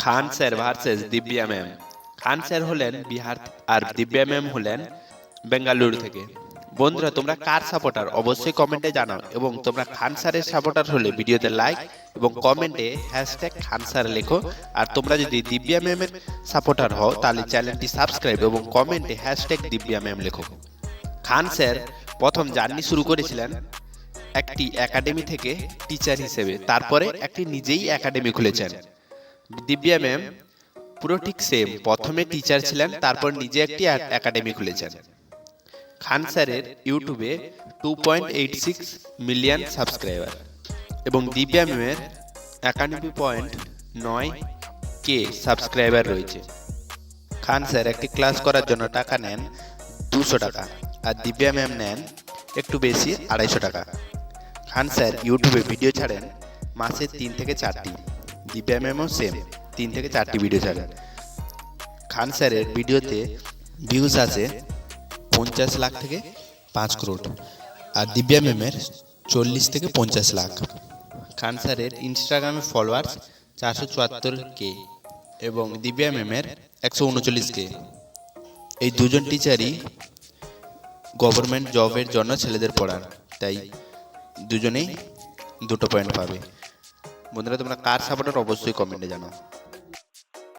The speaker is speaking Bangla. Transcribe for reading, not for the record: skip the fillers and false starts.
খান স্যার ভার্সেস দিব্যা ম্যাম। খান স্যার হলেন বিহার আর দিব্যা ম্যাম হলেন বেঙ্গালুরু থেকে। বন্ধুরা, তোমরা কার সাপোর্টার অবশ্যই কমেন্টে জানাও, এবং তোমরা খান স্যারের সাপোর্টার হলে ভিডিওতে লাইক এবং কমেন্টে হ্যাশট্যাগ খান স্যার লেখো। আর তোমরা যদি দিব্যা ম্যামের সাপোর্টার হও তাহলে চ্যানেলটি সাবস্ক্রাইব এবং কমেন্টে হ্যাশট্যাগ দিব্যা ম্যাম লেখো। খান স্যার প্রথম জার্নি শুরু করেছিলেন একটি একাডেমি থেকে টিচার হিসেবে, তারপরে একটি নিজেই একাডেমি খুলেছেন। দিব্যা ম্যাম পুরো ঠিক সেম, প্রথমে টিচার ছিলেন, তারপর নিজে একটি একাডেমি খুলেছেন। খান স্যারের ইউটিউবে 2.86 মিলিয়ন সাবস্ক্রাইবার এবং দিব্যা ম্যামের 91.9K সাবস্ক্রাইবার রয়েছে। খান স্যার একটি ক্লাস করার জন্য টাকা নেন 200 টাকা, আর দিব্যা ম্যাম নেন একটু বেশি 250 টাকা। খান স্যার ইউটিউবে ভিডিও ছাড়েন মাসে 3 থেকে 4টি, দিব্যা ম্যামও সেম 3 থেকে 4টি ভিডিও ছাড়েন। খান স্যারের ভিডিওতে ভিউজ আছে 50 লাখ থেকে 5 করোড়, আর দিব্যা ম্যামের 40 থেকে 50 লাখ। খান স্যারের ইনস্টাগ্রামে ফলোয়ার্স 474K এবং দিব্যা ম্যামের 139K। এই দুজন টিচারই গভর্নমেন্ট জবের জন্য ছেলেদের পড়ান, তাই দুজনেই 2 পয়েন্ট পাবে। বন্ধুরা, তোমরা কার সাপোর্টার অবশ্যই কমেন্টে জানাও।